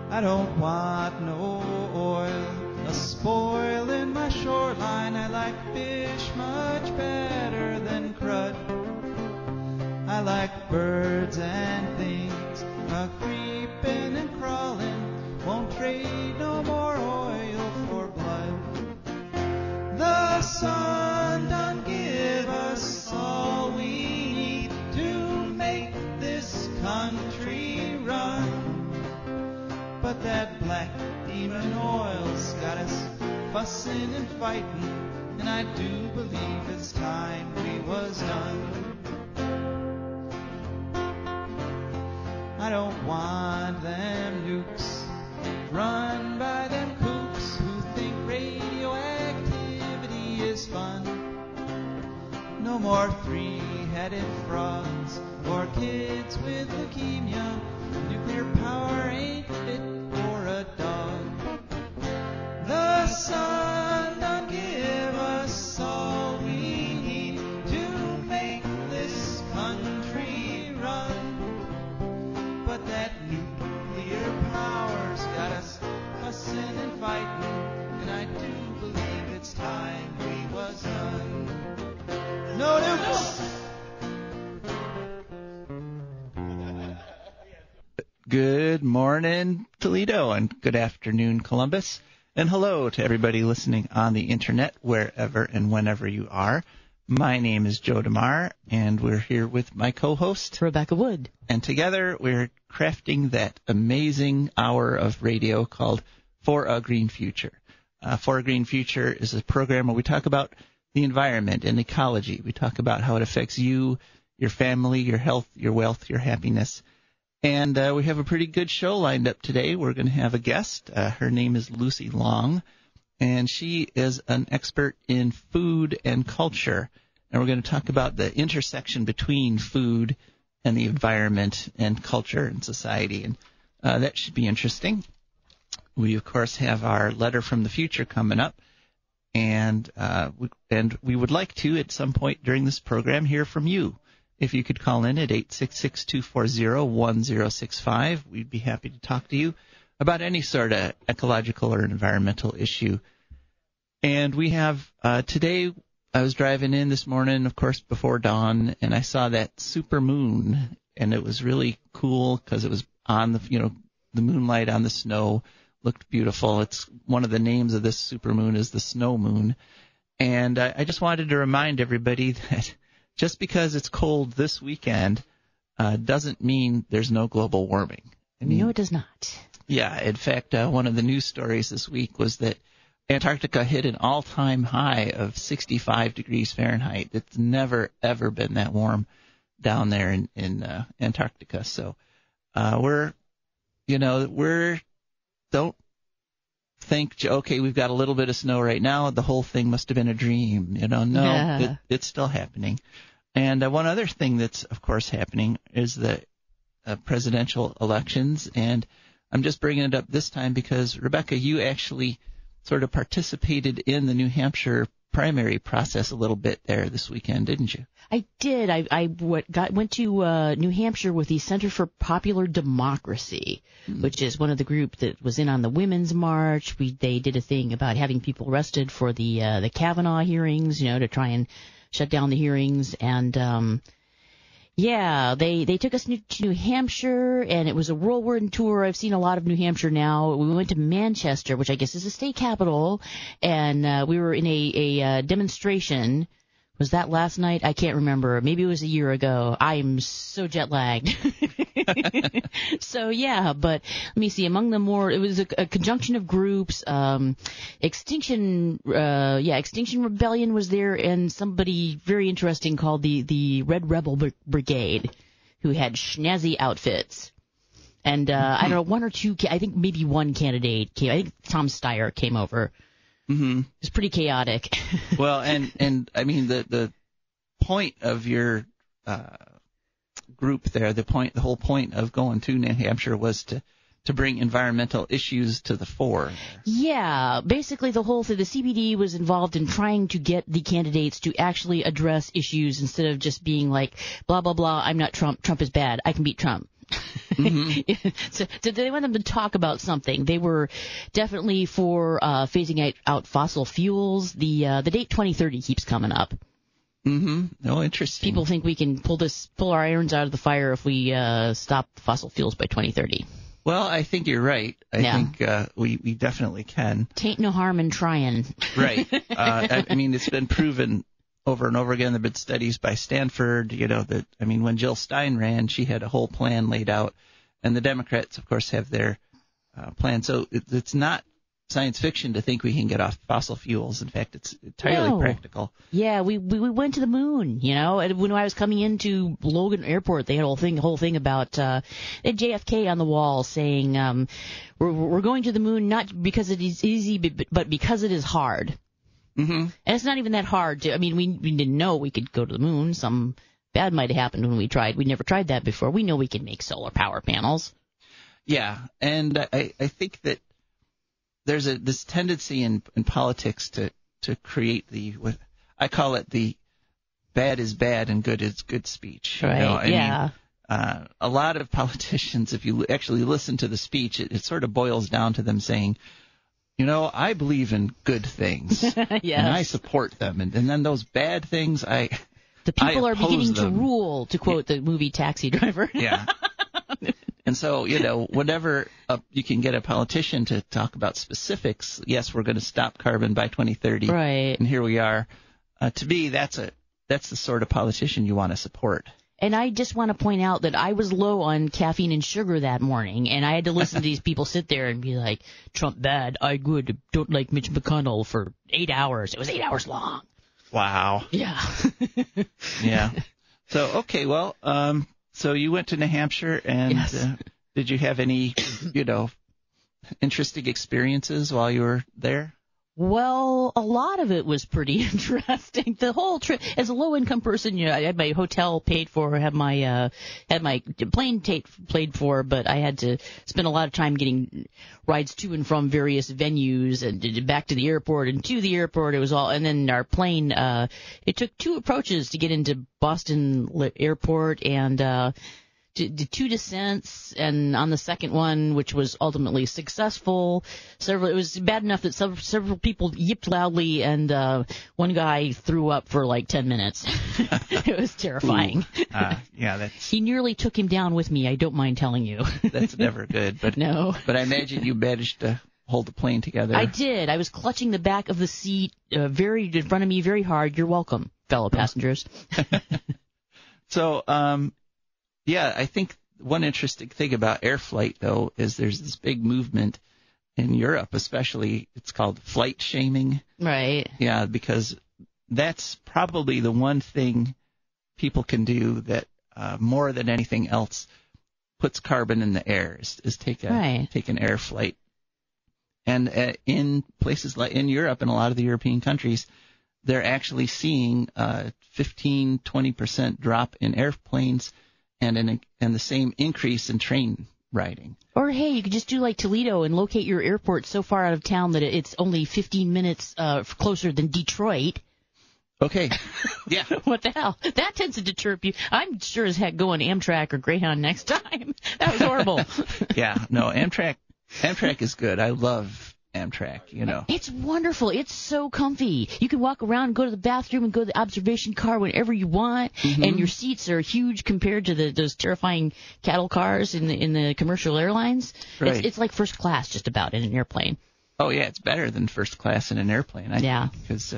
I don't want no oil, a spoil in my shoreline. I like fish much better than crud. I like birds and things, a creeping and crawling. Won't trade no more oil for blood. The sun done give us all we need to make this country run. But that black demon oil's got us fussing and fighting, and I do believe it's time we was done. I don't want them nukes run by them kooks who think radioactivity is fun. No more three-headed frogs or kids with leukemia. Nuclear power ain't fit for a dog. The sun done give us all we need to make this country run. But that nuclear power's got us fussing and fighting, and I do believe it's time we was done. No nukes! Good morning, Toledo, and good afternoon, Columbus. And hello to everybody listening on the internet, wherever and whenever you are. My name is Joe DeMar, and we're here with my co-host, Rebecca Wood. And together we're crafting that amazing hour of radio called For a Green Future. For a Green Future is a program where we talk about the environment and ecology. We talk about how it affects you, your family, your health, your wealth, your happiness. And we have a pretty good show lined up today. We're going to have a guest. Her name is Lucy Long, and she is an expert in food and culture. And we're going to talk about the intersection between food and the environment and culture and society. And that should be interesting. We, of course, have our letter from the future coming up. And we would like to, at some point during this program, hear from you. If you could call in at 866-240-1065, we'd be happy to talk to you about any sort of ecological or environmental issue. And we have today, I was driving in this morning, of course, before dawn, and I saw that super moon, and it was really cool because it was on the, the moonlight on the snow, looked beautiful. It's one of the names of this super moon is the snow moon. And I just wanted to remind everybody that just because it's cold this weekend doesn't mean there's no global warming. No, it does not. Yeah. In fact, one of the news stories this week was that Antarctica hit an all-time high of 65 degrees Fahrenheit. It's never, ever been that warm down there in Antarctica. So don't think, okay, we've got a little bit of snow right now. The whole thing must have been a dream. No, it's still happening. And one other thing that's, of course, happening is the presidential elections. And I'm just bringing it up this time because, Rebecca, you actually sort of participated in the New Hampshire primary process a little bit there this weekend, didn't you? I did. I went to New Hampshire with the Center for Popular Democracy, which is one of the group that was in on the Women's March. They did a thing about having people arrested for the Kavanaugh hearings, to try and shut down the hearings. And they took us to New Hampshire, and it was a whirlwind tour. I've seen a lot of New Hampshire now. We went to Manchester, which I guess is the state capital, and we were in a demonstration. Was that last night? I can't remember. Maybe it was a year ago. I'm so jet lagged. So, but let me see. Among them it was a conjunction of groups. Extinction Rebellion was there, and somebody very interesting called the Red Rebel Brigade, who had schnazzy outfits. And I don't know, one or two, I think maybe one candidate came. I think Tom Steyer came over. Mm-hmm. It's pretty chaotic. Well, and I mean the point of your group there, the whole point of going to New Hampshire was to bring environmental issues to the fore. Yeah, basically the whole thing, the CBD was involved in trying to get the candidates to actually address issues instead of just being like, blah, blah, blah, I'm not Trump, Trump is bad, I can beat Trump. Mm-hmm. So they want them to talk about something. They were definitely for phasing out fossil fuels. The date 2030 keeps coming up. Mm-hmm. Oh, interesting. People think we can pull our irons out of the fire if we stop fossil fuels by 2030. Well, I think you're right. I think we definitely can. Tain't no harm in trying. Right. I mean, it's been proven over and over again. There have been studies by Stanford, when Jill Stein ran, she had a whole plan laid out. And the Democrats, of course, have their plan. So it's not science fiction to think we can get off fossil fuels. In fact, it's entirely practical. Yeah, we went to the moon, And when I was coming into Logan Airport, they had a whole thing about they had JFK on the wall saying we're going to the moon not because it is easy, but because it is hard. Mm-hmm. And it's not even that hard. We didn't know we could go to the moon. Some bad might have happened when we tried. We never tried that before. We know we can make solar power panels. Yeah, and I think that there's this tendency in politics to create what I call it the bad is bad and good is good speech. Right. I mean, a lot of politicians, if you actually listen to the speech, it sort of boils down to them saying, I believe in good things, yes. and I support them, and then those bad things, the people are beginning them. To rule, to quote the movie Taxi Driver. Yeah. And so, whenever you can get a politician to talk about specifics, yes, we're going to stop carbon by 2030. Right. And here we are. To me, that's the sort of politician you want to support. And I just want to point out that I was low on caffeine and sugar that morning, and I had to listen to these people sit there and be like, Trump bad, I good, don't like Mitch McConnell for 8 hours. It was 8 hours long. Wow. Yeah. Yeah. So, okay, well, so you went to New Hampshire, and yes. Did you have any, interesting experiences while you were there? Well, a lot of it was pretty interesting. The whole trip, as a low-income person, I had my hotel paid for, had my plane paid for, but I had to spend a lot of time getting rides to and from various venues and back to the airport and to the airport. It was all, and then our plane. It took 2 approaches to get into Boston Airport, and did 2 descents, and on the second one, which was ultimately successful, it was bad enough that several people yipped loudly, and one guy threw up for like 10 minutes. It was terrifying. Yeah, he nearly took him down with me. I don't mind telling you. That's never good. But no. But I imagine you managed to hold the plane together. I did. I was clutching the back of the seat very in front of me very hard. You're welcome, fellow passengers. So, yeah, I think one interesting thing about air flight, though, is there's this big movement in Europe, especially. It's called flight shaming. Right. Yeah, because that's probably the one thing people can do that more than anything else puts carbon in the air is take an air flight. And in places like in Europe and a lot of the European countries, they're actually seeing 15-20% drop in airplanes and the same increase in train riding. Or, hey, you could just do like Toledo and locate your airport so far out of town that it's only 15 minutes closer than Detroit. Okay. Yeah. What the hell? That tends to deter people. I'm sure as heck going Amtrak or Greyhound next time. That was horrible. Yeah. No, Amtrak is good. I love Amtrak, It's wonderful. It's so comfy. You can walk around, go to the bathroom, and go to the observation car whenever you want, and your seats are huge compared to those terrifying cattle cars in the commercial airlines. Right. It's like first class just about in an airplane. Oh, yeah, it's better than first class in an airplane, I think, because,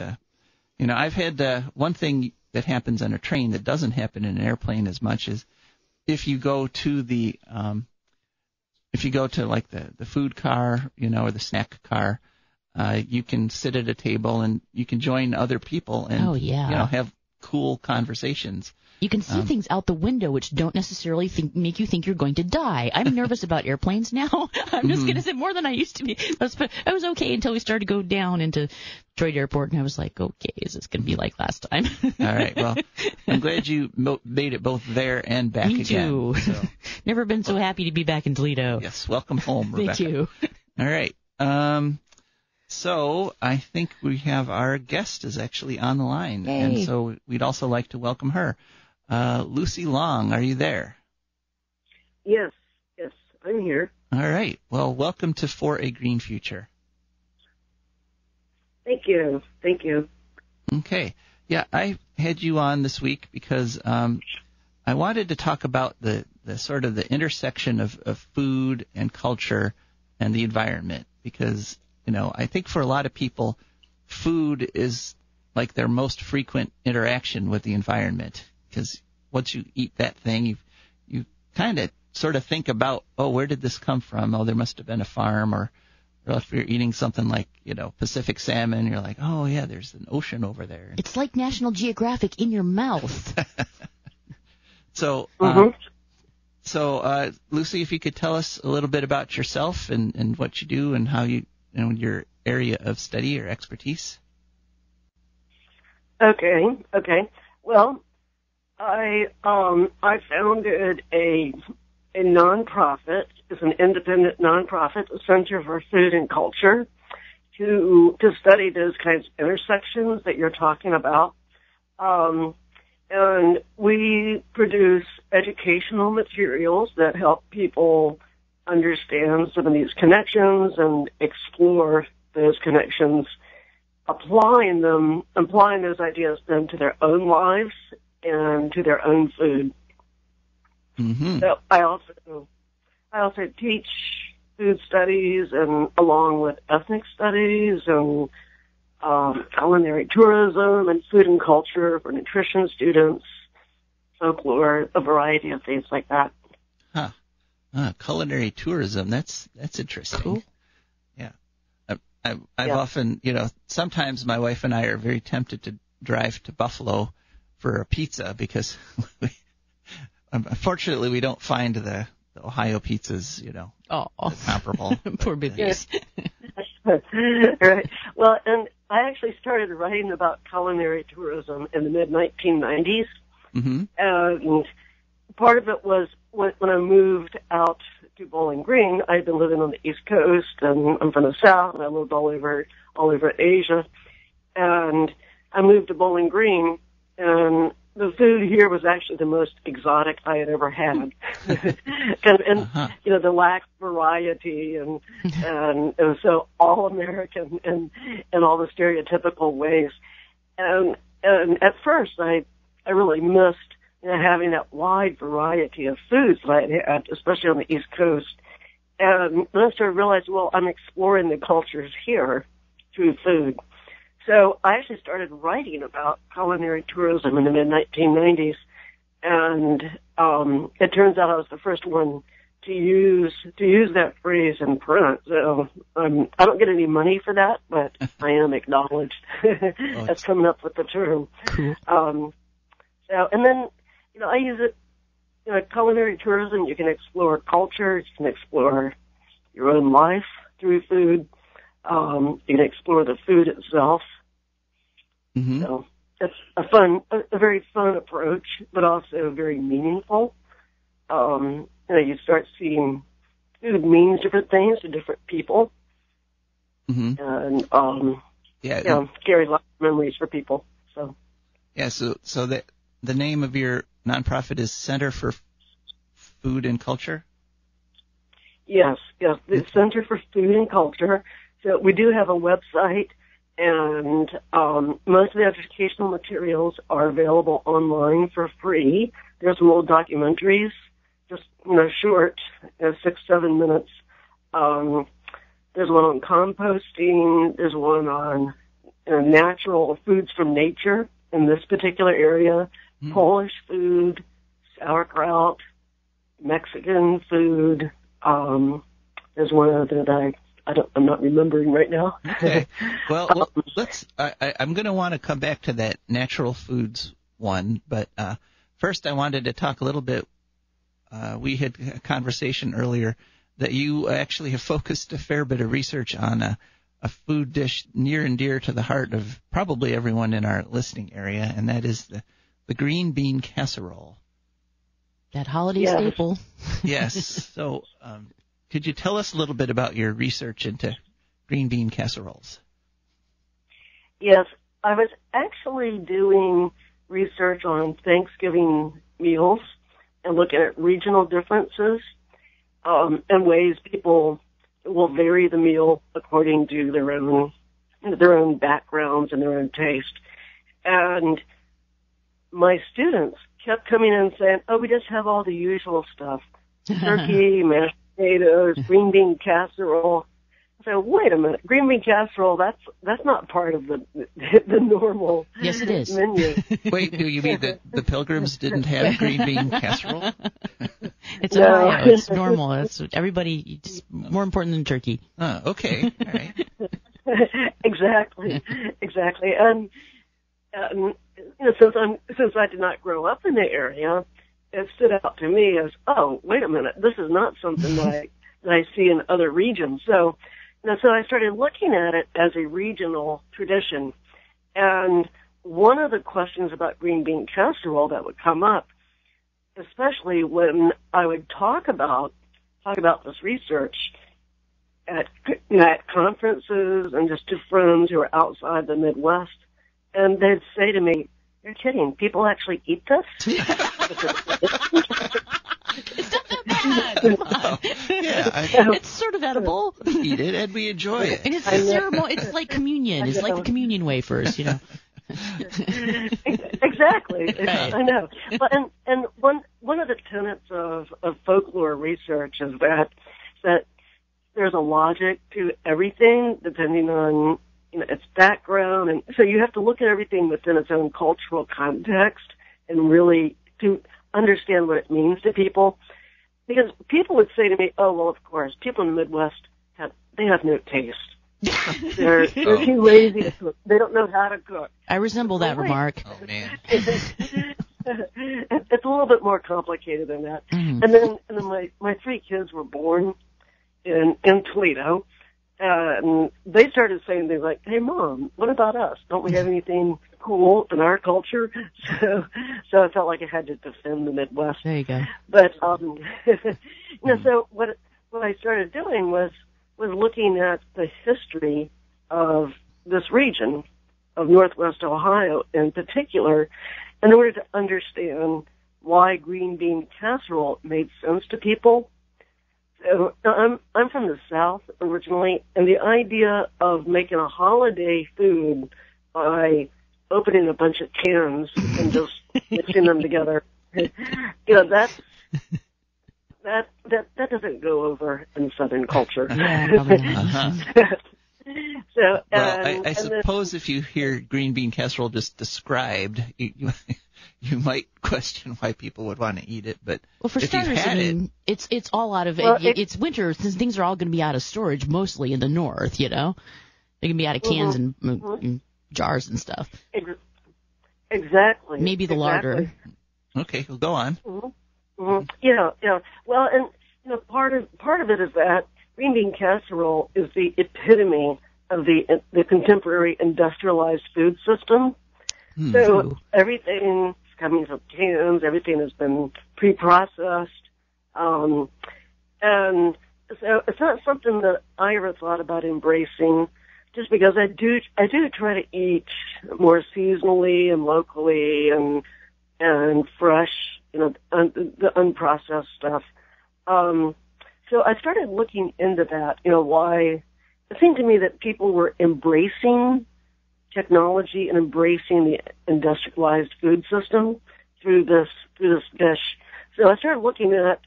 I've had one thing that happens on a train that doesn't happen in an airplane as much as if you go to like the food car, or the snack car, you can sit at a table and you can join other people and have cool conversations. You can see things out the window which don't necessarily make you think you're going to die. I'm nervous about airplanes now. I'm just going to say more than I used to be. I was okay until we started to go down into Detroit Airport, and I was like, okay, is this going to be like last time? All right. Well, I'm glad you made it both there and back Me again. Me too. So. Never been so happy to be back in Toledo. Yes. Welcome home, Rebecca. Thank you. All right. So I think we have our guest is actually on the line, Hey. And so we'd also like to welcome her. Lucy Long, are you there? Yes, I'm here. All right. Well, welcome to For a Green Future. Thank you. Okay. Yeah, I had you on this week because I wanted to talk about the sort of the intersection of food and culture and the environment because, I think for a lot of people, food is like their most frequent interaction with the environment because once you eat that thing, you kind of sort of think about, oh, where did this come from? Oh, there must have been a farm, or if you're eating something like, Pacific salmon, you're like, oh, yeah, there's an ocean over there. It's like National Geographic in your mouth. So, Lucy, if you could tell us a little bit about yourself and what you do and how your area of study or expertise. Okay. Well, I founded a nonprofit. It's an independent nonprofit, the Center for Food and Culture, to study those kinds of intersections that you're talking about. And we produce educational materials that help people understand some of these connections and explore those connections, applying those ideas then to their own lives and to their own food. Mm-hmm. So I also teach food studies and along with ethnic studies and culinary tourism and food and culture for nutrition students, folklore, a variety of things like that. Huh. Culinary tourism, that's interesting. Cool. Yeah. I've often, sometimes my wife and I are very tempted to drive to Buffalo for a pizza because unfortunately we don't find the Ohio pizzas, comparable. Poor babies. Right. Well, and I actually started writing about culinary tourism in the mid-1990s. Mm-hmm. And part of it was when I moved out to Bowling Green. I'd been living on the East Coast, and I'm from the South, and I lived all over Asia. And I moved to Bowling Green, and the food here was actually the most exotic I had ever had. The lack of variety and it was so all American and all the stereotypical ways. And at first I really missed having that wide variety of foods that I had, especially on the East Coast. And then I started realizing, well, I'm exploring the cultures here through food. So I actually started writing about culinary tourism in the mid-1990s, and it turns out I was the first one to use that phrase in print. So I don't get any money for that, but I am acknowledged as coming up with the term. Cool. And then I use it. Culinary tourism. You can explore culture. You can explore your own life through food. You can explore the food itself. Mm-hmm. So it's a very fun approach, but also very meaningful. You start seeing food means different things to different people, mm-hmm. and carry lots of memories for people. So so the name of your nonprofit is Center for Food and Culture? Yes, the Center for Food and Culture. So we do have a website, and most of the educational materials are available online for free. There's some little documentaries, just short, 6-7 minutes. There's one on composting. There's one on natural foods from nature in this particular area, Polish food, sauerkraut, Mexican food. There's one other that I'm not remembering right now. Okay. Well, I'm going to want to come back to that natural foods one, but first I wanted to talk a little bit. We had a conversation earlier that you actually have focused a fair bit of research on a food dish near and dear to the heart of probably everyone in our listening area, and that is the green bean casserole. That holiday staple. Yes. So could you tell us a little bit about your research into green bean casseroles? Yes. I was actually doing research on Thanksgiving meals, and looking at regional differences and ways people will vary the meal according to their own backgrounds and their own taste. And my students kept coming in and saying, "Oh, we just have all the usual stuff: turkey, mashed potatoes, green bean casserole." So wait a minute, green bean casserole, that's not part of the normal yes, it is. menu. Wait, do you mean that the Pilgrims didn't have green bean casserole? It's Ohio. It's normal. It's everybody. It's more important than turkey. Oh, okay. All right. Exactly. And since I did not grow up in the area, it stood out to me as, oh, wait a minute, this is not something that I see in other regions. So I started looking at it as a regional tradition. And one of the questions about green bean casserole that would come up, especially when I would talk about this research at conferences and just to friends who are outside the Midwest, and they'd say to me, "You're kidding, people actually eat this?" It's not that bad. Yeah, it's sort of edible. We eat it and we enjoy it. And it's a ceremony. It's like communion. It's like the communion wafers, you know. Exactly. Right. I know. But and one of the tenets of folklore research is that there's a logic to everything depending on its background, and so you have to look at everything within its own cultural context and really to understand what it means to people. Because people would say to me, "Oh, well, of course, people in the Midwest have no taste. They're too lazy to cook. They don't know how to cook." I resemble that remark. Oh man. It's a little bit more complicated than that. Mm-hmm. And then my three kids were born in Toledo. And they started saying things like, "Hey, Mom, what about us? Don't we have anything cool in our culture?" So I felt like I had to defend the Midwest. There you go. But so what I started doing was looking at the history of this region of Northwest Ohio in particular, in order to understand why green bean casserole made sense to people. So I'm from the South originally, and the idea of making a holiday food by opening a bunch of cans and just mixing them together, that doesn't go over in Southern culture. Yeah, probably not. So, I suppose if you hear green bean casserole just described, you might question why people would want to eat it. But well, for if starters, you've had it's all out of it's winter, since things are all going to be out of storage mostly in the north. You know, they can be out of cans and jars and stuff. Exactly. Maybe the larder. Okay, well, go on. Mm-hmm. Mm-hmm. Yeah. Well, and part of it is that green bean casserole is the epitome of the contemporary industrialized food system. So everything's coming from cans, everything has been pre-processed, and so it's not something that I ever thought about embracing, just because I do try to eat more seasonally and locally and fresh, the unprocessed stuff. So I started looking into that, why it seemed to me that people were embracing technology and embracing the industrialized food system through this dish. So I started looking at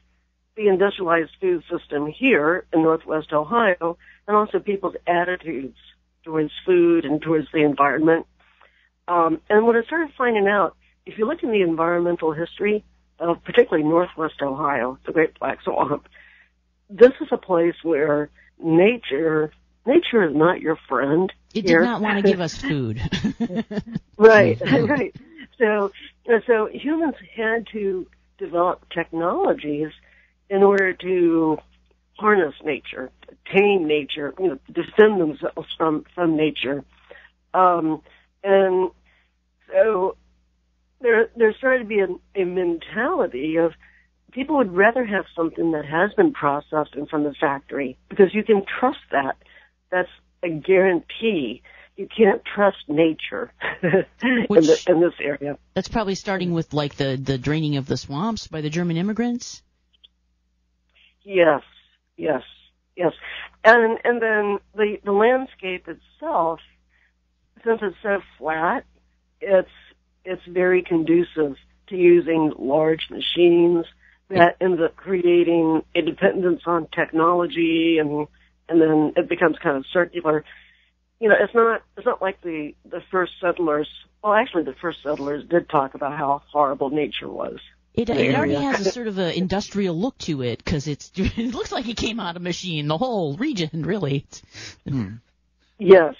the industrialized food system here in Northwest Ohio, and also people's attitudes towards food and towards the environment. And what I started finding out, if you look in the environmental history of particularly Northwest Ohio, the Great Black Swamp, this is a place where nature is not your friend. It did not want to give us food. Right. So humans had to develop technologies in order to harness nature, tame nature, defend themselves from nature. And so there started to be a mentality of people would rather have something that has been processed and from the factory, because you can trust that. That's a guarantee. you can't trust nature in this area. That's probably starting with like the draining of the swamps by the German immigrants. Yes. And then the landscape itself, since it's so flat, it's very conducive to using large machines that ends up creating a dependence on technology, and then it becomes kind of circular. You know, it's not like the first settlers. Well, actually, the first settlers did talk about how horrible nature was. It already has a sort of an industrial look to it, because it looks like it came out of a machine, the whole region, really. Yes.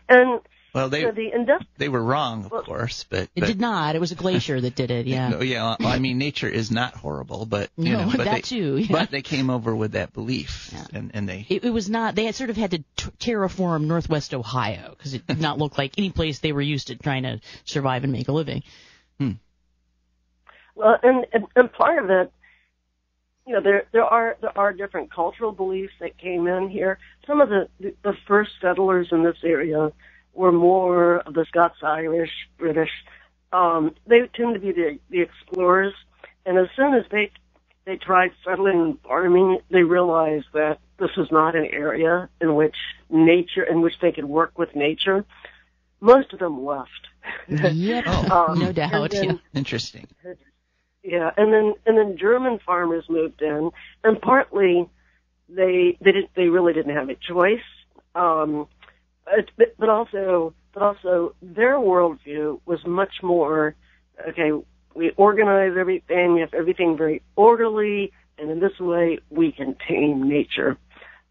And well, they were wrong, of course, but it did not. It was a glacier that did it. Yeah. No, yeah. Well, I mean, nature is not horrible, but too. Yeah. But they came over with that belief, and they. It was not. They had sort of had to terraform Northwest Ohio, because it did not look like any place they were used to trying to survive and make a living. Well, and part of it, you know, there are different cultural beliefs that came in here. Some of the first settlers in this area were more of the Scots-Irish, British. They tend to be the explorers, and as soon as they tried settling and farming, they realized that this was not an area in which they could work with nature. Most of them left. Yep. No doubt. Interesting. Yeah, and then German farmers moved in, and partly they really didn't have a choice, but also their worldview was much more, okay, we organize everything, we have everything very orderly, and in this way we can tame nature.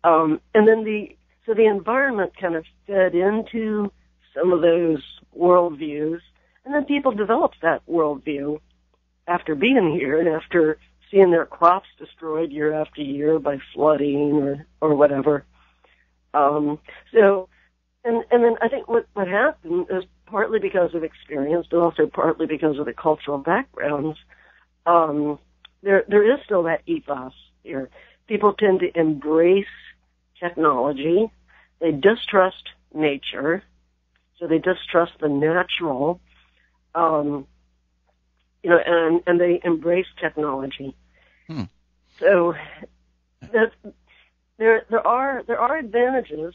And then the environment kind of fed into some of those worldviews, and then people developed that worldview after being here and after seeing their crops destroyed year after year by flooding or whatever. And then I think what happened is partly because of experience, but also partly because of the cultural backgrounds. There is still that ethos here. People tend to embrace technology. They distrust nature, so they distrust the natural. You know, and they embrace technology. So there are advantages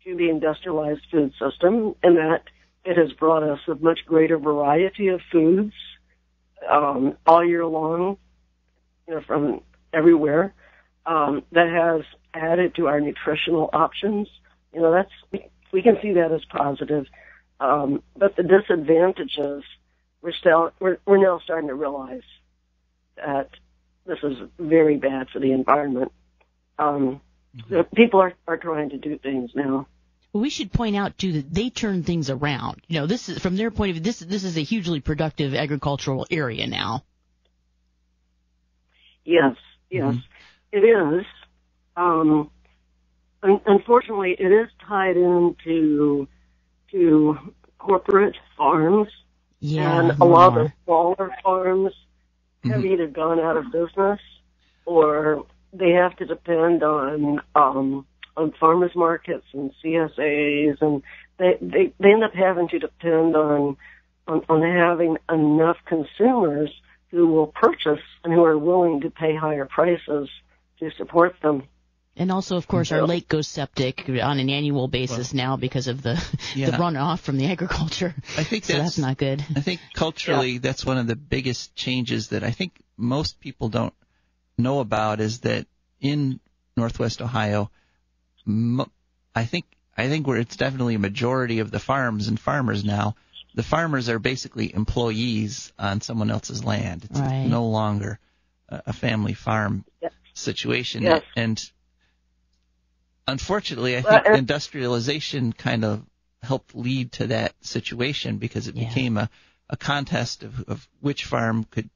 to the industrialized food system in that it has brought us a much greater variety of foods all year long, you know, from everywhere. That has added to our nutritional options. You know, we can see that as positive. But the disadvantages, we're now starting to realize that this is very bad for the environment. People are trying to do things now. Well, we should point out too that they turn things around. You know, this is from their point of view. This is a hugely productive agricultural area now. Yes, it is. Unfortunately, it is tied into corporate farms. Yeah, and a lot of the smaller farms have either gone out of business or they have to depend on farmers markets and CSAs, and they end up having to depend on having enough consumers who will purchase and who are willing to pay higher prices to support them. And also, of course, our lake goes septic on an annual basis now because of the runoff from the agriculture. I think that's not good. I think culturally that's one of the biggest changes that I think most people don't know about is that in Northwest Ohio, I think where it's definitely a majority of the farms and farmers now, the farmers are basically employees on someone else's land. It's no longer a family farm situation. Yes. And unfortunately, I think industrialization kind of helped lead to that situation because it became a contest of which farm could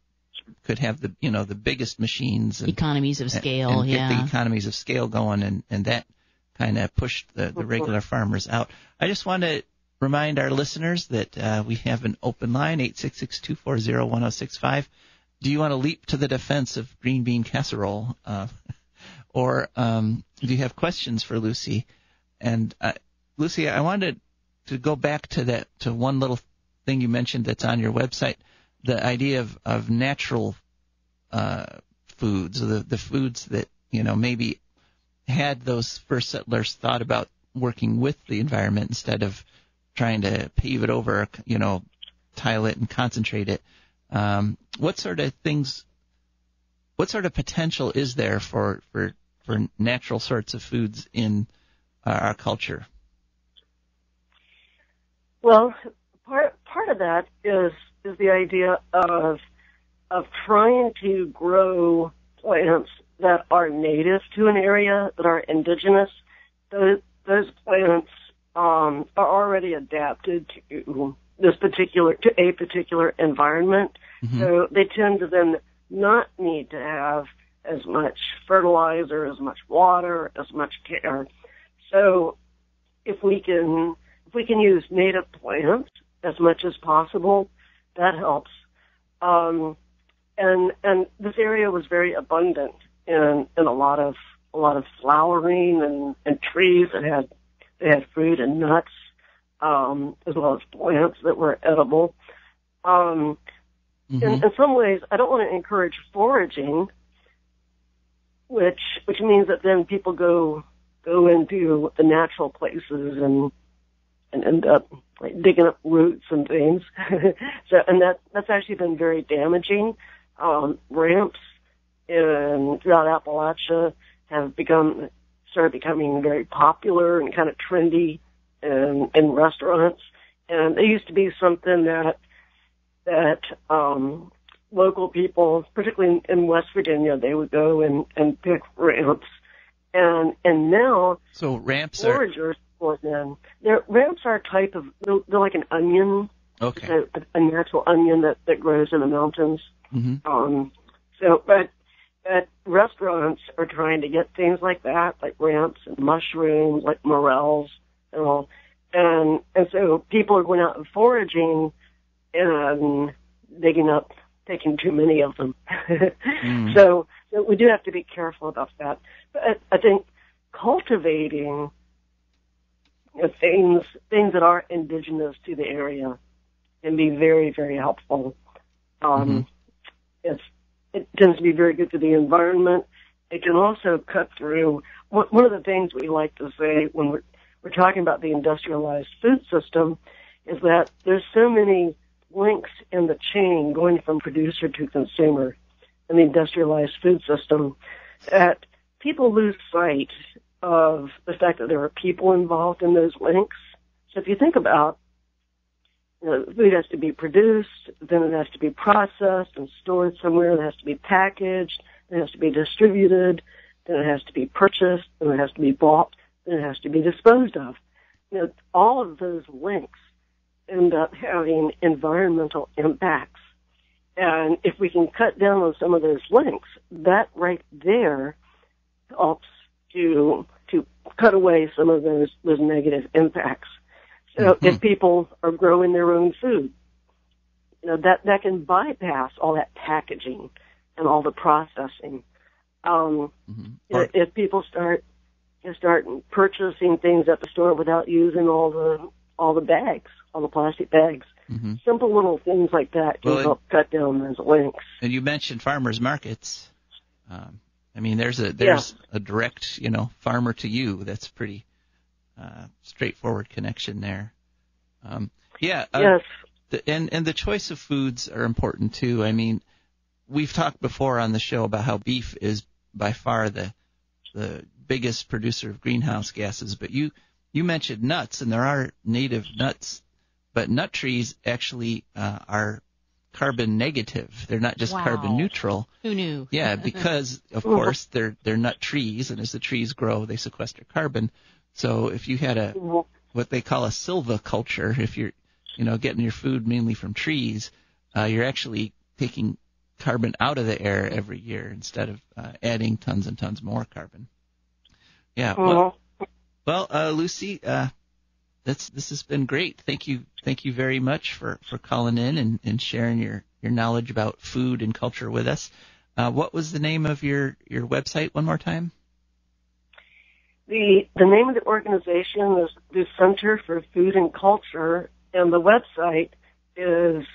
have the biggest machines and economies of scale, and get the economies of scale going, and that kind of pushed the regular farmers out. I just want to remind our listeners that we have an open line, 866-240-1065. Do you want to leap to the defense of green bean casserole? Or do you have questions for Lucy? And Lucy, I wanted to go back to one little thing you mentioned that's on your website, the idea of natural foods, the foods that, maybe had those first settlers thought about working with the environment instead of trying to pave it over, tile it and concentrate it. What sort of potential is there for natural sorts of foods in our culture? Well, part of that is the idea of trying to grow plants that are native to an area, that are indigenous. Those plants are already adapted to a particular environment, mm-hmm. so they tend to then not need to have as much fertilizer, as much water, as much care. So if we can use native plants as much as possible, that helps. And this area was very abundant in a lot of flowering and trees that had fruit and nuts, as well as plants that were edible. Mm-hmm. In some ways, I don't want to encourage foraging, which means that then people go into the natural places and end up like digging up roots and things. And that's actually been very damaging. Ramps throughout Appalachia have started becoming very popular and kind of trendy in restaurants. And they used to be something that local people, particularly in West Virginia, they would go and pick ramps. And now, so ramps foragers brought in. Ramps are a type of, they're like an onion. Okay. It's a natural onion that grows in the mountains. Mm-hmm. But restaurants are trying to get things like that, like ramps and mushrooms, like morels and all. And so people are going out and foraging and digging up, taking too many of them. So we do have to be careful about that. But I think cultivating things that are indigenous to the area can be very, very helpful. It tends to be very good for the environment. It can also cut through. One of the things we like to say when we're talking about the industrialized food system is that there's so many links in the chain going from producer to consumer in the industrialized food system that people lose sight of the fact that there are people involved in those links. So if you think about, food has to be produced, then it has to be processed and stored somewhere, it has to be packaged, then it has to be distributed, then it has to be purchased, then it has to be bought, then it has to be disposed of. All of those links end up having environmental impacts. And if we can cut down on some of those links, that right there helps to cut away some of those negative impacts. So if people are growing their own food, that can bypass all that packaging and all the processing. If people start purchasing things at the store without using all the bags, all the plastic bags, simple little things like that can help cut down those links. And you mentioned farmers markets. There's a direct, farmer to you. That's pretty straightforward connection there. Yes. And the choice of foods are important too. We've talked before on the show about how beef is by far the biggest producer of greenhouse gases, but you mentioned nuts, and there are native nuts, but nut trees actually are carbon negative. They're not just carbon neutral. Who knew? Yeah, because of course they're nut trees, and as the trees grow, they sequester carbon. So if you had what they call a silviculture, if you're getting your food mainly from trees, you're actually taking carbon out of the air every year instead of adding tons and tons more carbon. Yeah. Well, Lucy, this has been great. Thank you very much for calling in and sharing your knowledge about food and culture with us. What was the name of your website one more time? The name of the organization is the Center for Food and Culture, and the website is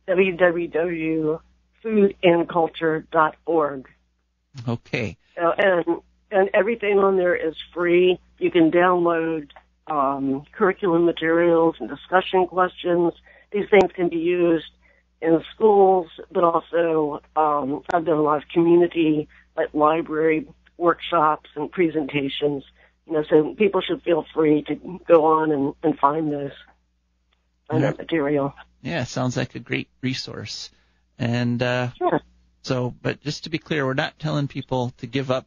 www.foodandculture.org. Okay. And everything on there is free. You can download curriculum materials and discussion questions. These things can be used in schools, but also I've done a lot of community, like library workshops and presentations. So people should feel free to go on and find that material. Yeah, sounds like a great resource. And Sure. so, but just to be clear, we're not telling people to give up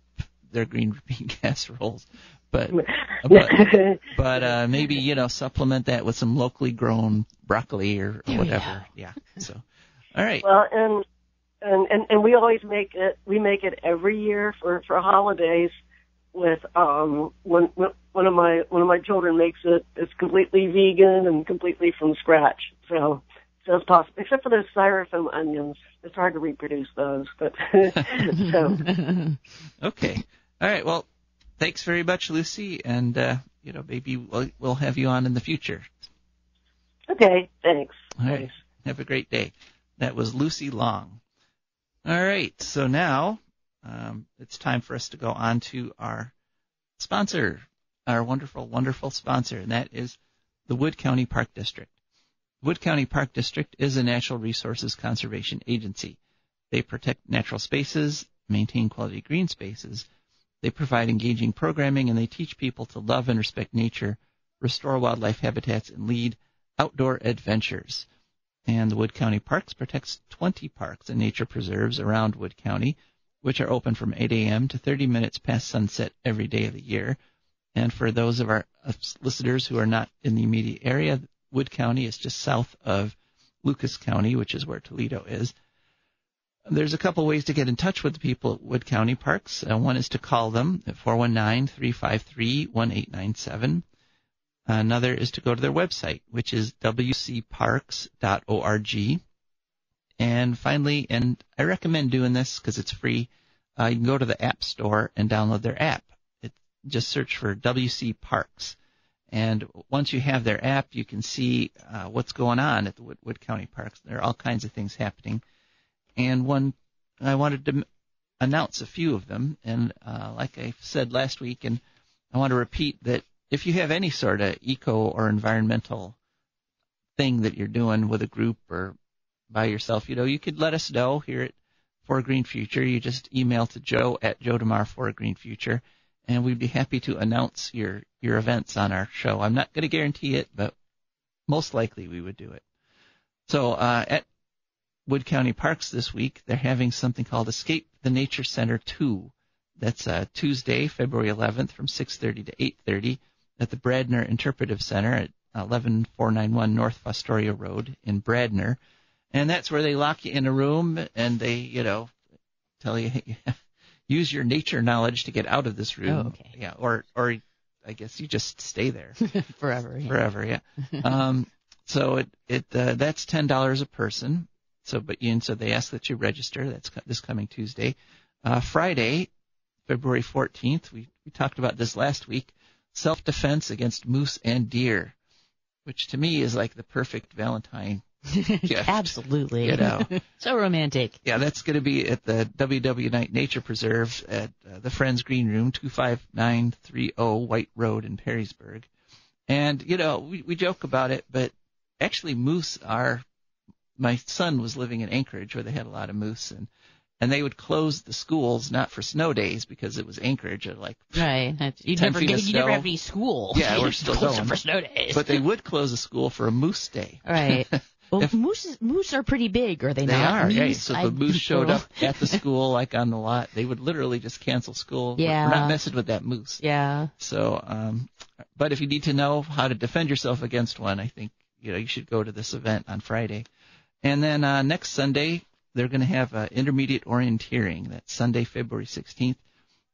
their green bean casseroles, but maybe supplement that with some locally grown broccoli or whatever. Yeah. So, all right. Well, and we always make it. We make it every year for holidays. With when one of my children makes it, it's completely vegan and completely from scratch. So it's possible, except for those styrofoam onions. It's hard to reproduce those, but so. Okay. All right. Well, thanks very much, Lucy, and maybe we'll have you on in the future. Okay. Thanks. All right. Have a great day. That was Lucy Long. All right. So now it's time for us to go on to our sponsor, our wonderful, wonderful sponsor, and that is the Wood County Park District. Wood County Park District is a natural resources conservation agency. They protect natural spaces, maintain quality green spaces. They provide engaging programming, and they teach people to love and respect nature, restore wildlife habitats, and lead outdoor adventures. And the Wood County Parks protects 20 parks and nature preserves around Wood County, which are open from 8 a.m. to 30 minutes past sunset every day of the year. And for those of our listeners who are not in the immediate area, Wood County is just south of Lucas County, which is where Toledo is. There's a couple ways to get in touch with the people at Wood County Parks. One is to call them at 419-353-1897. Another is to go to their website, which is wcparks.org. And finally, and I recommend doing this because it's free, you can go to the App Store and download their app. Just search for WC Parks. And once you have their app, you can see what's going on at the Wood County Parks. There are all kinds of things happening. And I wanted to announce a few of them. And like I said last week, and I want to repeat that if you have any sort of eco or environmental thing that you're doing with a group or by yourself, you could let us know here at For a Green Future. You just email to Joe at JoeDemar for a Green Future, and we'd be happy to announce your events on our show. I'm not going to guarantee it, but most likely we would do it. So at Wood County Parks this week, they're having something called Escape the Nature Center 2. That's Tuesday, February 11th from 6:30 to 8:30 at the Bradner Interpretive Center at 11491 North Fostoria Road in Bradner. And that's where they lock you in a room and they, tell you, hey, use your nature knowledge to get out of this room. Oh, okay. Yeah, or I guess you just stay there forever. Yeah. Forever, yeah. So that's $10 a person. So they ask that you register. That's this coming Tuesday. Friday, February 14th. We talked about this last week. Self-defense against moose and deer, which to me is like the perfect Valentine gift. Absolutely. So romantic. Yeah, that's going to be at the WW Night Nature Preserve at the Friends Green Room, 25930 White Road in Perrysburg. And, we joke about it, but actually moose are – my son was living in Anchorage where they had a lot of moose, and they would close the schools not for snow days because it was Anchorage at like right. You 10 never feet of snow. have any school. Yeah, we're still going for snow days. But they would close a school for a moose day. Right. Well, moose are pretty big, are they not? They are, moose, right. So the moose showed up at the school, like on the lot. They would literally just cancel school. Yeah. We're not messing with that moose. Yeah. So, but if you need to know how to defend yourself against one, I think, you should go to this event on Friday. And then next Sunday, they're going to have intermediate orienteering. That's Sunday, February 16th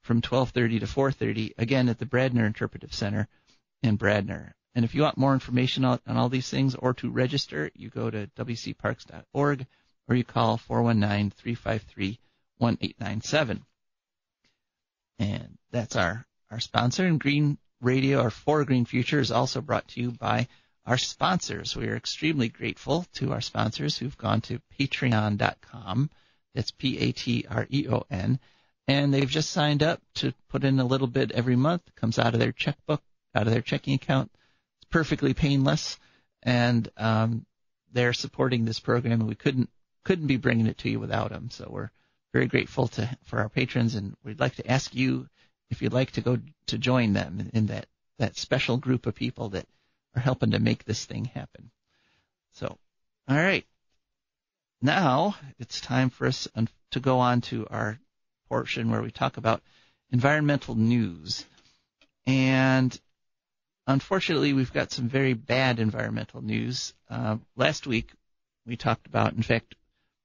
from 12:30 to 4:30, again at the Bradner Interpretive Center in Bradner. And if you want more information on all these things or to register, you go to wcparks.org or you call 419-353-1897. And that's our our sponsor, and Green Radio, or For a Green Future, is also brought to you by our sponsors. We are extremely grateful to our sponsors who've gone to patreon.com. That's Patreon. And they've just signed up to put in a little bit every month. It comes out of their checkbook, out of their checking account. It's perfectly painless. And they're supporting this program, and we couldn't be bringing it to you without them. So we're very grateful for our patrons, and we'd like to ask you if you'd like to go to join them in that special group of people that are helping to make this thing happen. So, all right. Now it's time for us to go on to our portion where we talk about environmental news. And unfortunately, we've got some very bad environmental news. Last week, we talked about, in fact,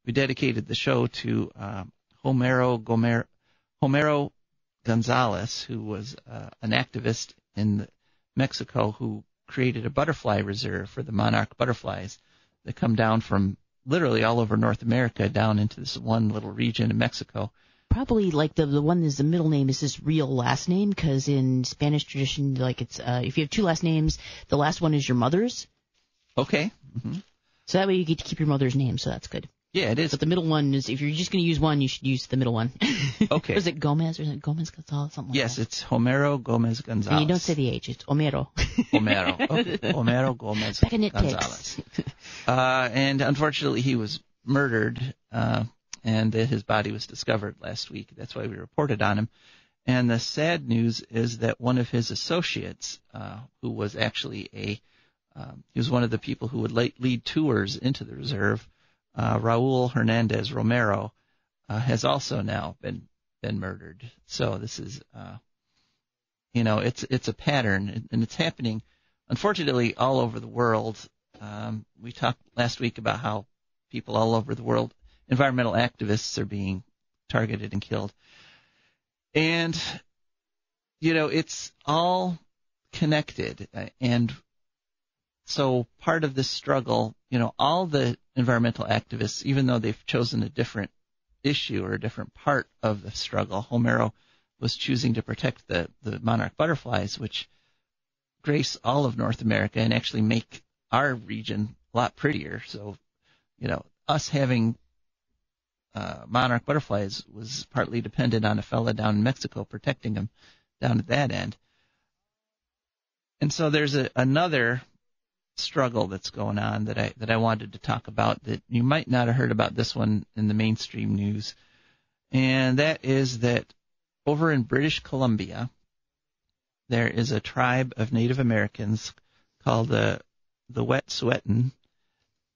we dedicated the show to Homero Gonzalez, who was an activist in Mexico who created a butterfly reserve for the monarch butterflies that come down from literally all over North America down into this one little region in Mexico. Probably like the one is the middle name is his real last name, because in Spanish tradition, like it's if you have two last names, the last one is your mother's. Okay. Mm-hmm. So that way you get to keep your mother's name, so that's good. Yeah, it is. But the middle one is, if you're just going to use one, you should use the middle one. Okay. Is it Gomez or is it Gomez Gonzalez? Something like yes, that. It's Homero Gomez Gonzalez. And you don't say the H, it's Homero. Homero. Okay. Homero Gomez Back in Gonzalez. And unfortunately, he was murdered, and his body was discovered last week. That's why we reported on him. And the sad news is that one of his associates, who was actually he was one of the people who would lead tours into the reserve, Raul Hernandez Romero, has also now been murdered. So this is, it's a pattern, and it's happening, unfortunately, all over the world. We talked last week about how people all over the world, environmental activists, are being targeted and killed. And, it's all connected. And so part of this struggle, all the environmental activists, even though they've chosen a different issue or a different part of the struggle, Homero was choosing to protect the monarch butterflies, which grace all of North America and actually make our region a lot prettier. So, us having monarch butterflies was partly dependent on a fella down in Mexico protecting them down at that end. And so there's another struggle that's going on that I wanted to talk about, that you might not have heard about this one in the mainstream news, and that is that over in British Columbia there is a tribe of Native Americans called the Wet Sweatin,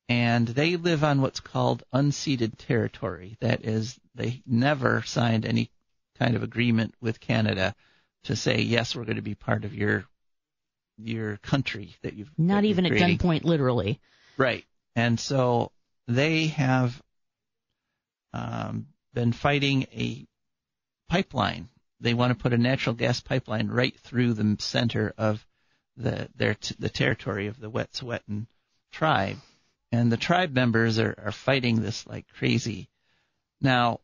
and they live on what's called unceded territory. That is, they never signed any kind of agreement with Canada to say, yes, we're going to be part of your country that you've not that even you're at creating. gunpoint, literally. Right. And so they have been fighting a pipeline. They want to put a natural gas pipeline right through the center of the territory of the Wet Sweatin tribe. And the tribe members are fighting this like crazy. Now,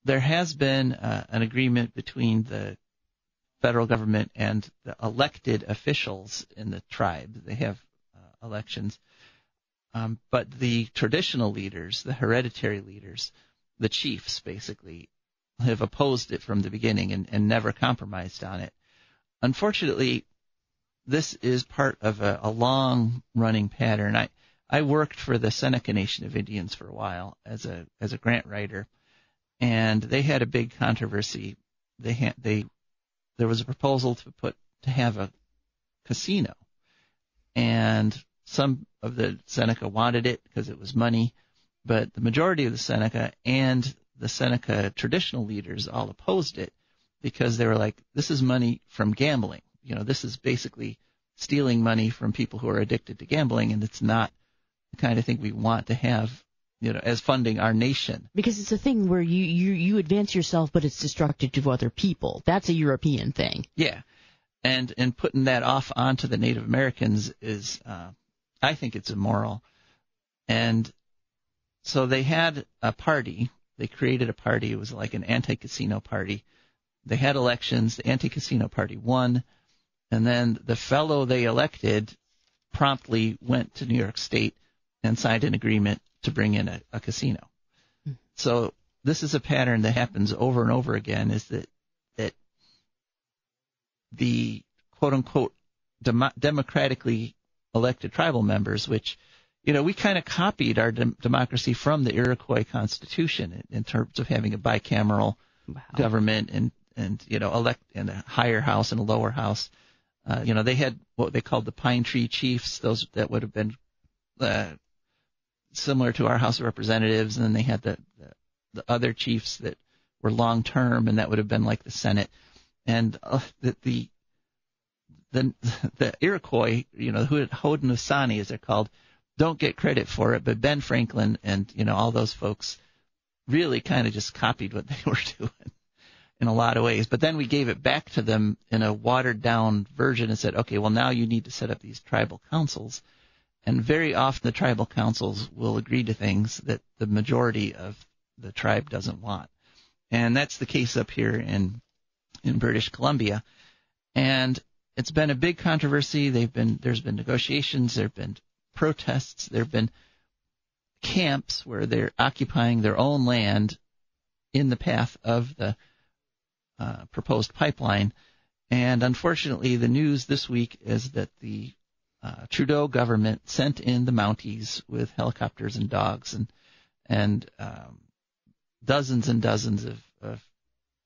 there has been an agreement between the federal government and the elected officials in the tribe. They have elections. But the traditional leaders, the hereditary leaders, the chiefs basically, have opposed it from the beginning and never compromised on it. Unfortunately, this is part of a long-running pattern. I worked for the Seneca Nation of Indians for a while as a grant writer, and they had a big controversy. There was a proposal to have a casino, and some of the Seneca wanted it because it was money, but the majority of the Seneca and the Seneca traditional leaders all opposed it because they were like, this is money from gambling. This is basically stealing money from people who are addicted to gambling, and it's not the kind of thing we want to have, as funding our nation. Because it's a thing where you advance yourself, but it's destructive to other people. That's a European thing. Yeah. And putting that off onto the Native Americans is, I think it's immoral. And so they had a party. They created a party. It was like an anti-casino party. they had elections. The anti-casino party won. And then the fellow they elected promptly went to New York State and signed an agreement to bring in a casino. Mm. So this is a pattern that happens over and over again, is that the quote-unquote democratically elected tribal members, which, we kind of copied our democracy from the Iroquois Constitution in terms of having a bicameral government and elect in a higher house and a lower house. They had what they called the Pine Tree Chiefs, those that would have been similar to our House of Representatives, and then they had the other chiefs that were long term, and that would have been like the Senate. And the Iroquois, the Haudenosaunee, as they're called, don't get credit for it, but Ben Franklin and all those folks really kind of just copied what they were doing in a lot of ways. But then we gave it back to them in a watered down version and said, okay, well, now you need to set up these tribal councils. And very often the tribal councils will agree to things that the majority of the tribe doesn't want. And that's the case up here in British Columbia. And it's been a big controversy. There's been negotiations, there've been protests, there've been camps where they're occupying their own land in the path of the proposed pipeline. And unfortunately, the news this week is that the Trudeau government sent in the Mounties with helicopters and dogs and dozens and dozens of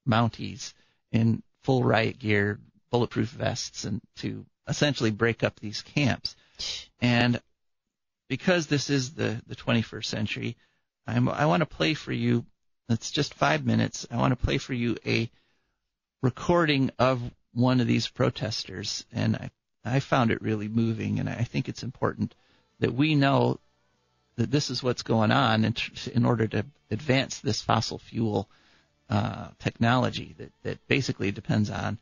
Mounties in full riot gear, bulletproof vests, and to essentially break up these camps. And because this is the 21st century, I want to play for you, it's just 5 minutes, I want to play for you a recording of one of these protesters, and I found it really moving, and I think it's important that we know that this is what's going on in order to advance this fossil fuel technology that basically depends on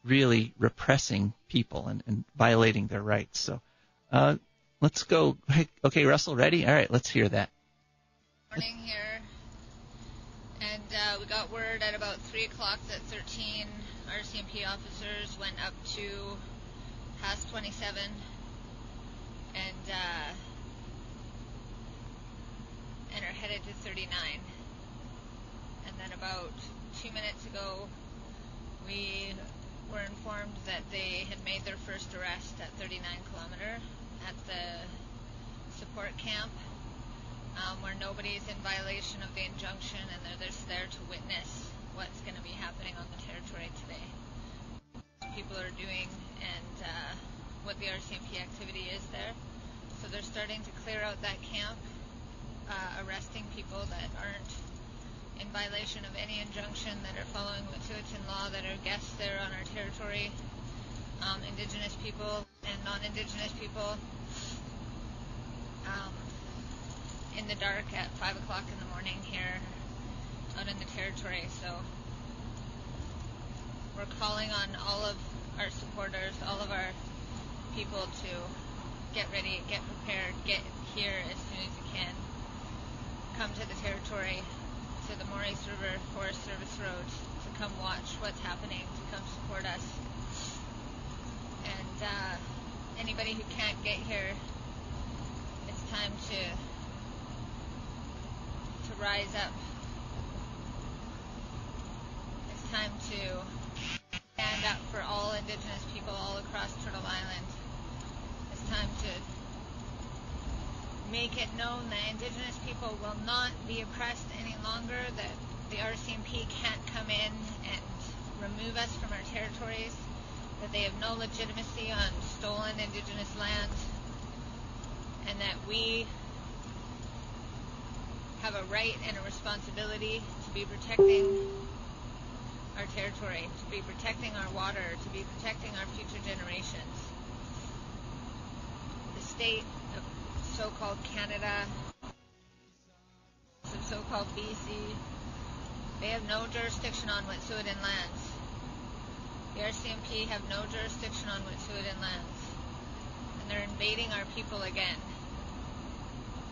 really repressing people and violating their rights. So let's go. Okay, Russell, ready? All right, let's hear that. Morning here, and we got word at about 3 o'clock that 13 RCMP officers went up to past 27 and are headed to 39. And then about 2 minutes ago, we were informed that they had made their first arrest at 39 kilometer at the support camp, where nobody's in violation of the injunction, and they're just there to witness what's going to be happening on the territory today. People are doing and what the RCMP activity is there. So they're starting to clear out that camp, arresting people that aren't in violation of any injunction, that are following Wet Sweatin law, that are guests there on our territory, Indigenous people and non-Indigenous people, in the dark at 5 o'clock in the morning here out in the territory. So we're calling on all of our supporters, all of our people to get ready, get prepared, get here as soon as you can. Come to the territory, to the Maurice River Forest Service Road, to come watch what's happening, to come support us. And anybody who can't get here, it's time to rise up. It's time to stand up for all Indigenous people all across Turtle Island. It's time to make it known that Indigenous people will not be oppressed any longer, that the RCMP can't come in and remove us from our territories, that they have no legitimacy on stolen Indigenous land, and that we have a right and a responsibility to be protecting our territory, to be protecting our water, to be protecting our future generations. The state of so-called Canada, of so-called BC, they have no jurisdiction on Wet Sweatin lands. The RCMP have no jurisdiction on Wet Sweatin lands. And they're invading our people again,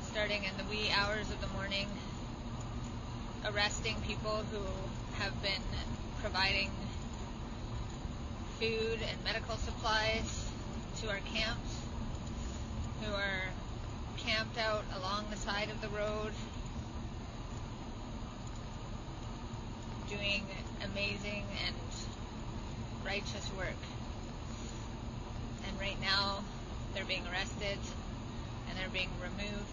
starting in the wee hours of the morning, arresting people who have been providing food and medical supplies to our camps, who are camped out along the side of the road, doing amazing and righteous work. And right now, they're being arrested and they're being removed.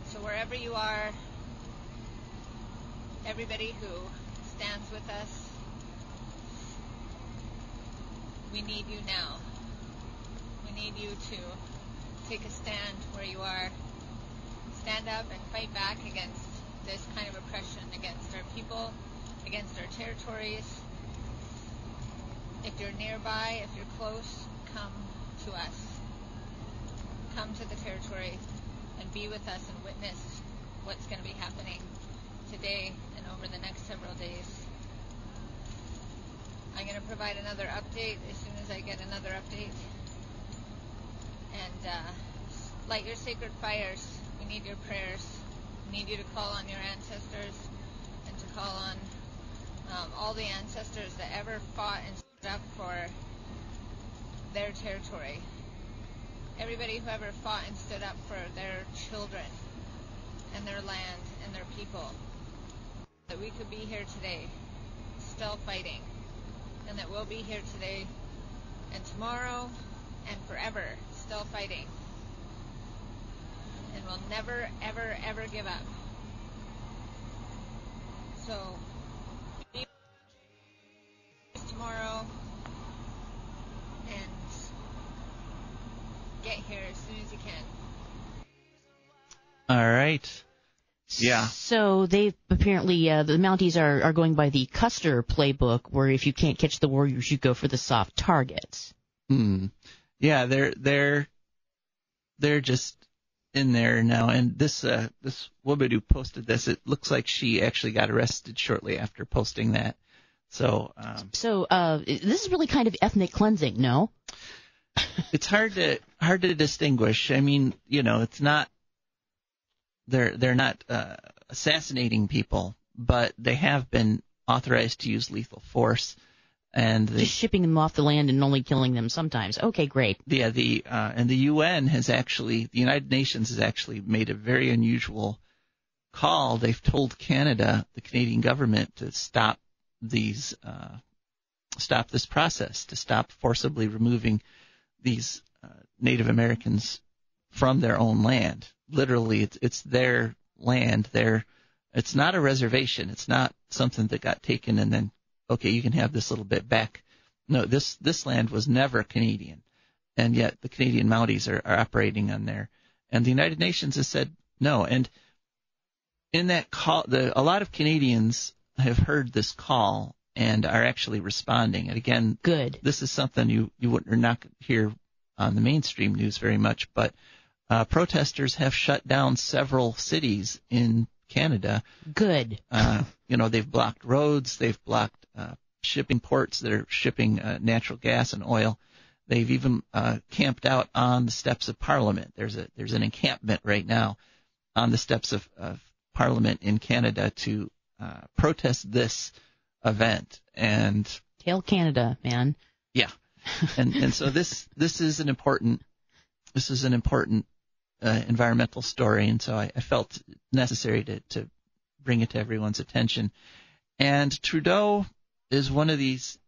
So wherever you are, everybody who stands with us, we need you now. We need you to take a stand where you are. Stand up and fight back against this kind of oppression, against our people, against our territories. If you're nearby, if you're close, come to us. Come to the territory and be with us and witness what's going to be happening today and over the next several days. I'm going to provide another update as soon as I get another update. And light your sacred fires. We need your prayers. We need you to call on your ancestors and to call on all the ancestors that ever fought and stood up for their territory. Everybody who ever fought and stood up for their children and their land and their people. That we could be here today, still fighting. And that we'll be here today and tomorrow and forever, still fighting. And we'll never, ever, ever give up. So, be tomorrow and get here as soon as you can. All right. Yeah. So they apparently, the Mounties are going by the Custer Playbook, where if you can't catch the Warriors, you go for the soft targets. Yeah, they're just in there now. And this woman who posted this, it looks like she actually got arrested shortly after posting that. So this is really kind of ethnic cleansing, no? It's hard to distinguish. I mean, it's not. They're not assassinating people, but they have been authorized to use lethal force, and just shipping them off the land and only killing them sometimes. Okay, great. Yeah, and the UN the United Nations has actually made a very unusual call. They've told Canada, the Canadian government, to stop this process, to stop forcibly removing these Native Americans from their own land. Literally, it's their land. It's not a reservation. It's not something that got taken and then, okay, you can have this little bit back. No, this land was never Canadian, and yet the Canadian Mounties are operating on there. And the United Nations has said no. And in that call, a lot of Canadians have heard this call and are actually responding. And again, good. This is something you are not going to hear on the mainstream news very much, but protesters have shut down several cities in Canada. Good. They've blocked roads. They've blocked shipping ports that are shipping natural gas and oil. They've even camped out on the steps of Parliament. There's an encampment right now on the steps of Parliament in Canada to protest this event. And Hail Canada, man. Yeah. And so this is an important environmental story, and so I felt necessary to bring it to everyone's attention. And Trudeau is one of these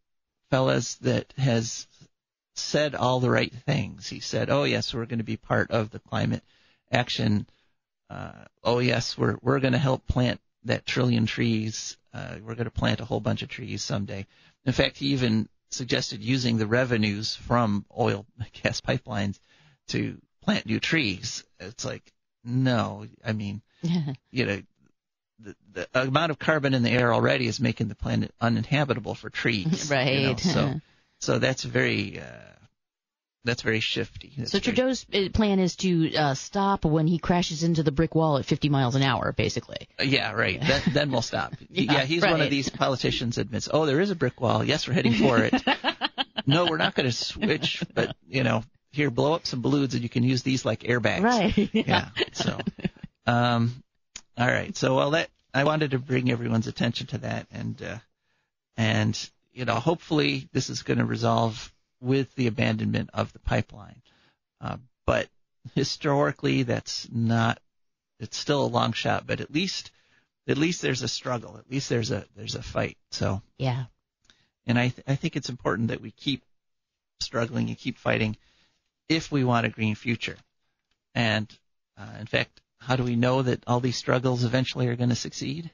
fellas that has said all the right things. He said, "Oh yes, we're going to be part of the climate action. Oh yes, we're going to help plant that 1 trillion trees. We're going to plant a whole bunch of trees someday." In fact, he even suggested using the revenues from oil gas pipelines to plant new trees. It's like, no, I mean, the amount of carbon in the air already is making the planet uninhabitable for trees. Right. So that's very shifty. So Trudeau's plan is to stop when he crashes into the brick wall at 50 miles an hour, basically. Yeah, right. Then we'll stop. He's right. One of these politicians that admits, oh, there is a brick wall. Yes, we're heading for it. No, we're not going to switch, but, here, blow up some balloons and you can use these like airbags. Right. Yeah. So, all right. So I wanted to bring everyone's attention to that, and hopefully this is going to resolve with the abandonment of the pipeline. But historically, it's still a long shot. But at least there's a struggle. At least there's a fight. So yeah. And I think it's important that we keep struggling and keep fighting if we want a green future. And in fact, how do we know that all these struggles eventually are going to succeed?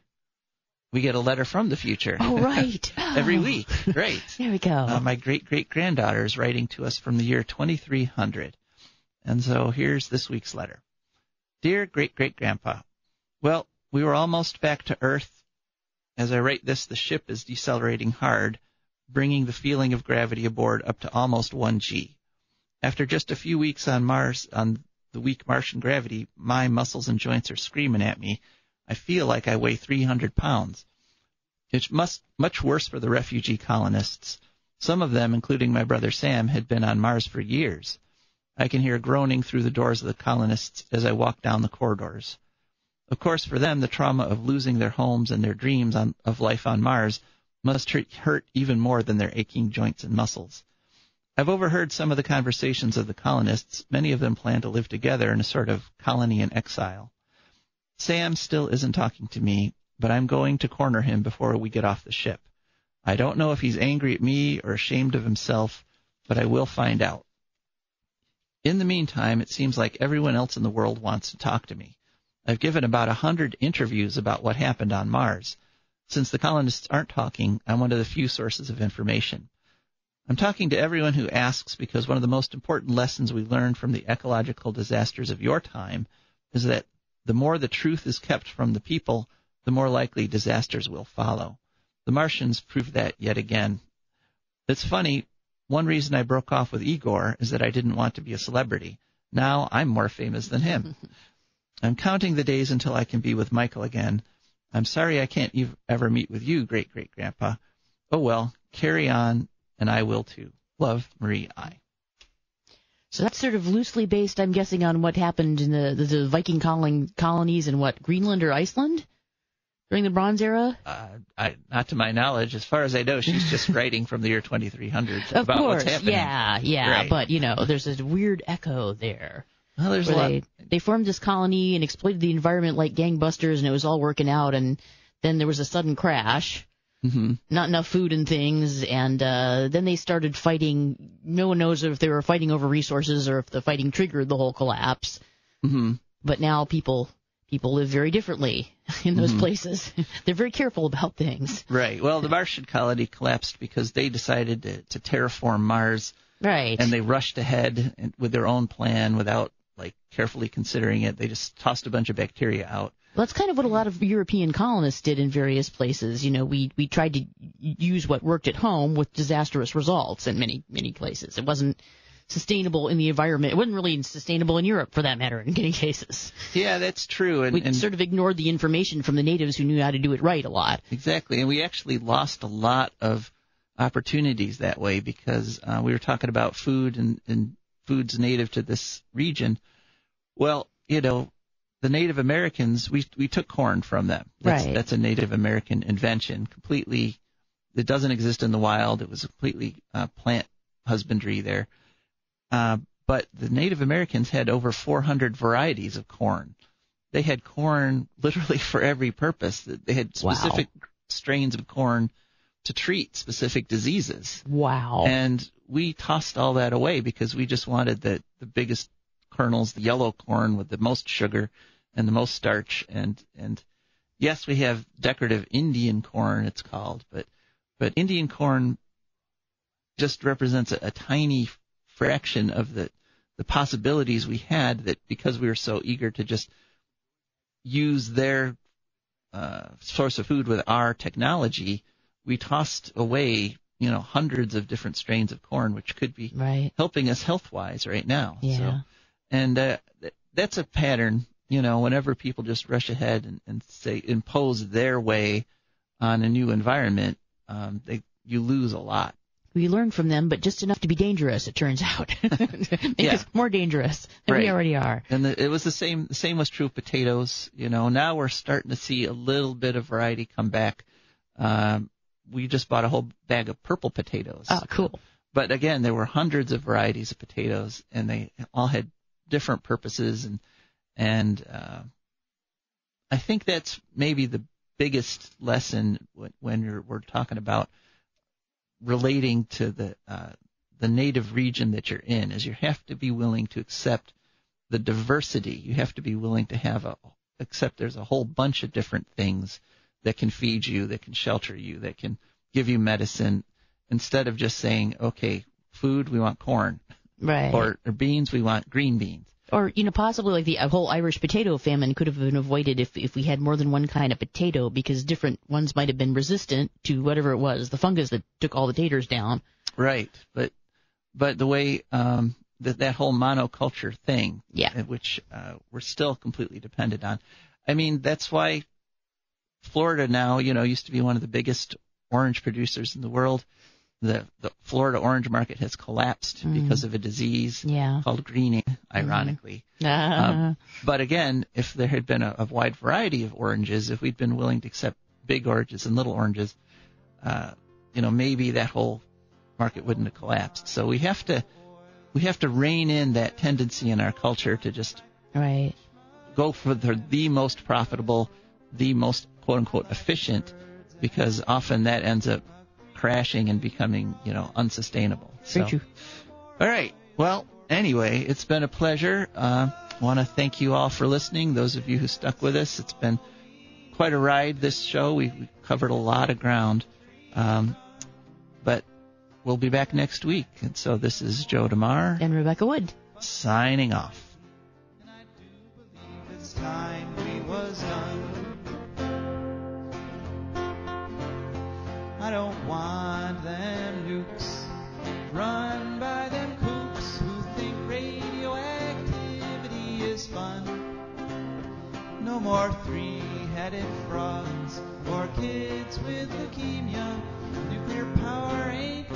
We get a letter from the future. Oh, right. Every week. Right. There we go. My great-great-granddaughter is writing to us from the year 2300. And so here's this week's letter. Dear great-great-grandpa, well, we were almost back to Earth. As I write this, the ship is decelerating hard, bringing the feeling of gravity aboard up to almost 1G. After just a few weeks on Mars, on the weak Martian gravity, my muscles and joints are screaming at me. I feel like I weigh 300 pounds. It's much worse for the refugee colonists. Some of them, including my brother Sam, had been on Mars for years. I can hear groaning through the doors of the colonists as I walk down the corridors. Of course, for them, the trauma of losing their homes and their dreams of life on Mars must hurt even more than their aching joints and muscles. I've overheard some of the conversations of the colonists. Many of them plan to live together in a sort of colony in exile. Sam still isn't talking to me, but I'm going to corner him before we get off the ship. I don't know if he's angry at me or ashamed of himself, but I will find out. In the meantime, it seems like everyone else in the world wants to talk to me. I've given about 100 interviews about what happened on Mars. Since the colonists aren't talking, I'm one of the few sources of information. I'm talking to everyone who asks because one of the most important lessons we learned from the ecological disasters of your time is that the more the truth is kept from the people, the more likely disasters will follow. The Martians proved that yet again. It's funny, one reason I broke off with Igor is that I didn't want to be a celebrity. Now I'm more famous than him. I'm counting the days until I can be with Michael again. I'm sorry I can't ever meet with you, great-great-grandpa. Oh well, carry on. And I will too. Love, Marie I. So that's sort of loosely based, I'm guessing, on what happened in the Viking colonies in what, Greenland or Iceland during the Bronze Era? Not to my knowledge. As far as I know, she's just writing from the year 2300 of about course, what's happening. Yeah, right. But, there's a weird echo there. Well, there's a lot. They formed this colony and exploited the environment like gangbusters, and it was all working out, and then there was a sudden crash. Mm-hmm. Not enough food and things, and then they started fighting. No one knows if they were fighting over resources or if the fighting triggered the whole collapse. Mm-hmm. But now people live very differently in those places. They're very careful about things. Right. Well, the Martian colony collapsed because they decided to terraform Mars. Right. And they rushed ahead with their own plan without carefully considering it. They just tossed a bunch of bacteria out. Well, that's kind of what a lot of European colonists did in various places. We tried to use what worked at home with disastrous results in many, many places. It wasn't sustainable in the environment. It wasn't really sustainable in Europe, for that matter, in many cases. Yeah, that's true. We sort of ignored the information from the natives who knew how to do it right a lot. Exactly. And we actually lost a lot of opportunities that way because we were talking about food and foods native to this region. Well, the Native Americans, we took corn from them. That's a Native American invention. Completely, it doesn't exist in the wild. It was completely plant husbandry there. But the Native Americans had over 400 varieties of corn. They had corn literally for every purpose. They had specific strains of corn to treat specific diseases. Wow. And we tossed all that away because we just wanted the biggest kernels, the yellow corn with the most sugar and the most starch, and yes, we have decorative Indian corn, it's called, but Indian corn just represents a tiny fraction of the possibilities we had, that because we were so eager to just use their source of food with our technology, we tossed away hundreds of different strains of corn, which could be helping us health-wise right now. Yeah. So, and that's a pattern. Whenever people just rush ahead and say impose their way on a new environment, you lose a lot. We learn from them, but just enough to be dangerous, it turns out. Make us more dangerous than we already are. And it was the same. The same was true of potatoes. Now we're starting to see a little bit of variety come back. We just bought a whole bag of purple potatoes. Oh, cool. But again, there were hundreds of varieties of potatoes, and they all had different purposes. And I think that's maybe the biggest lesson when we're talking about relating to the native region that you're in, is you have to be willing to accept the diversity. You have to be willing to accept there's a whole bunch of different things that can feed you, that can shelter you, that can give you medicine, instead of just saying, okay, food, we want corn. Right. Or beans, we want green beans. Or, possibly like the whole Irish potato famine could have been avoided if we had more than one kind of potato, because different ones might have been resistant to whatever it was, the fungus that took all the taters down. Right. But the way that whole monoculture thing, which we're still completely dependent on. I mean, that's why Florida now, used to be one of the biggest orange producers in the world. The Florida orange market has collapsed because of a disease called greening, ironically. But again, if there had been a wide variety of oranges, if we'd been willing to accept big oranges and little oranges, maybe that whole market wouldn't have collapsed. So we have to rein in that tendency in our culture to just go for the most profitable, the most quote unquote efficient, because often that ends up crashing and becoming, unsustainable. Very true. All right. Well, anyway, it's been a pleasure. Want to thank you all for listening. Those of you who stuck with us, it's been quite a ride, this show. We've covered a lot of ground. But we'll be back next week. And so this is Joe DeMar. And Rebecca Wood. Signing off. And I do believe it's time we was done. I don't want them nukes run by them kooks who think radioactivity is fun. No more three-headed frogs or kids with leukemia. Nuclear power ain't